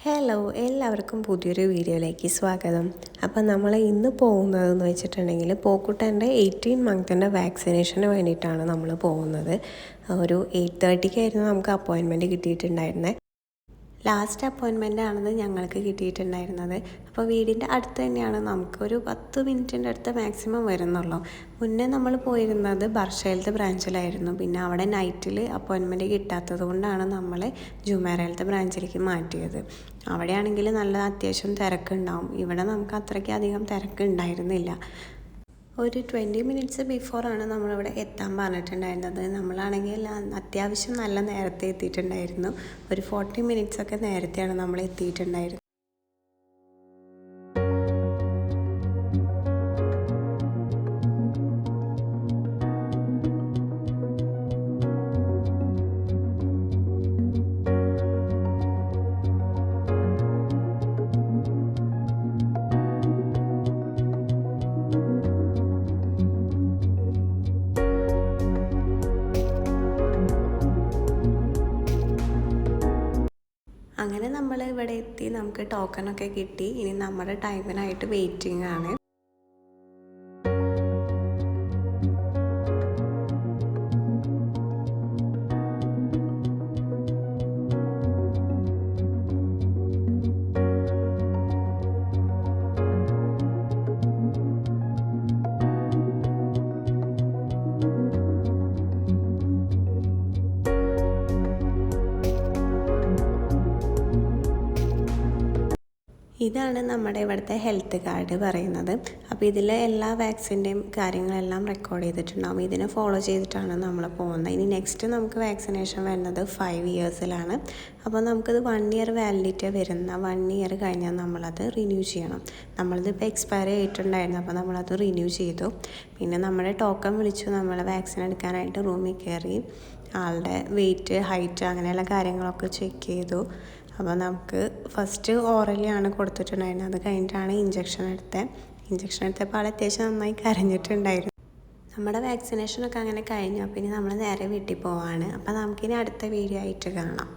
Hello, എല്ലാവർക്കും പുതിയൊരു വീഡിയോയിലേക്ക് സ്വാഗതം. അപ്പം നമ്മൾ ഇന്ന് പോകുന്നതെന്ന് വെച്ചിട്ടുണ്ടെങ്കിൽ പോക്കുട്ടൻ്റെ 18 മന്തിൻ്റെ വാക്സിനേഷന് വേണ്ടിയിട്ടാണ് നമ്മൾ പോകുന്നത്. ഒരു 8:30 നമുക്ക് അപ്പോയിൻമെൻറ്റ് കിട്ടിയിട്ടുണ്ടായിരുന്നത്. ലാസ്റ്റ് അപ്പോയിൻമെൻ്റ് ആണെന്ന് ഞങ്ങൾക്ക് കിട്ടിയിട്ടുണ്ടായിരുന്നത്. അപ്പോൾ വീടിൻ്റെ അടുത്ത് തന്നെയാണ്, നമുക്കൊരു 10 മിനിറ്റിൻ്റെ അടുത്ത് മാക്സിമം വരുന്നുള്ളൂ. മുന്നേ നമ്മൾ പോയിരുന്നത് ബർഷയിലത്തെ ബ്രാഞ്ചിലായിരുന്നു. പിന്നെ അവിടെ നൈറ്റിൽ അപ്പോയിൻമെൻറ്റ് കിട്ടാത്തത് കൊണ്ടാണ് നമ്മൾ ജുമേറയിലത്തെ ബ്രാഞ്ചിലേക്ക് മാറ്റിയത്. അവിടെയാണെങ്കിൽ നല്ല അത്യാവശ്യം തിരക്കുണ്ടാവും. ഇവിടെ നമുക്ക് അത്രയ്ക്ക് അധികം തിരക്കുണ്ടായിരുന്നില്ല. ഒരു 20 മിനിറ്റ്സ് ബിഫോറാണ് നമ്മളിവിടെ എത്താൻ പറഞ്ഞിട്ടുണ്ടായിരുന്നത്. നമ്മളാണെങ്കിൽ അത്യാവശ്യം നല്ല നേരത്തെ എത്തിയിട്ടുണ്ടായിരുന്നു. ഒരു 40 മിനിറ്റ്സൊക്കെ നേരത്തെയാണ് നമ്മൾ എത്തിയിട്ടുണ്ടായിരുന്നത്. അങ്ങനെ നമ്മൾ ഇവിടെ എത്തി, നമുക്ക് ടോക്കണൊക്കെ കിട്ടി. ഇനി നമ്മുടെ ടൈമിനായിട്ട് വെയിറ്റിംഗ് ആണ്. ഇതാണ് നമ്മുടെ ഇവിടുത്തെ ഹെൽത്ത് കാർഡ് പറയുന്നത്. അപ്പോൾ ഇതിൽ എല്ലാ വാക്സിൻ്റെയും കാര്യങ്ങളെല്ലാം റെക്കോർഡ് ചെയ്തിട്ടുണ്ടാകും. ഇതിനെ ഫോളോ ചെയ്തിട്ടാണ് നമ്മൾ പോകുന്നത്. ഇനി നെക്സ്റ്റ് നമുക്ക് വാക്സിനേഷൻ വരുന്നത് 5 ഇയേഴ്സിലാണ്. അപ്പോൾ നമുക്കത് 1 ഇയർ വാലിഡിറ്റി വരുന്ന 1 ഇയർ കഴിഞ്ഞാൽ നമ്മളത് റിന്യൂ ചെയ്യണം. നമ്മളിതിപ്പോൾ എക്സ്പയർ ചെയ്തിട്ടുണ്ടായിരുന്നു, അപ്പോൾ നമ്മളത് റിന്യൂ ചെയ്തു. പിന്നെ നമ്മുടെ ടോക്കൺ വിളിച്ചു, നമ്മൾ വാക്സിൻ എടുക്കാനായിട്ട് റൂമിൽ കയറി ആളുടെ വെയിറ്റ്, ഹൈറ്റ് അങ്ങനെയുള്ള കാര്യങ്ങളൊക്കെ ചെക്ക് ചെയ്തു. അപ്പോൾ നമുക്ക് ഫസ്റ്റ് ഓറലിയാണ് കൊടുത്തിട്ടുണ്ടായിരുന്നത്. അത് കഴിഞ്ഞിട്ടാണ് ഇഞ്ചക്ഷൻ എടുത്തപ്പോൾ ആൾ അത്യാവശ്യം നന്നായി കരഞ്ഞിട്ടുണ്ടായിരുന്നു. നമ്മുടെ വാക്സിനേഷനൊക്കെ അങ്ങനെ കഴിഞ്ഞു. പിന്നെ നമ്മൾ നേരെ വീട്ടിൽ പോവാണ്. അപ്പോൾ നമുക്കിനി അടുത്ത വീഡിയോ ആയിട്ട് കാണാം.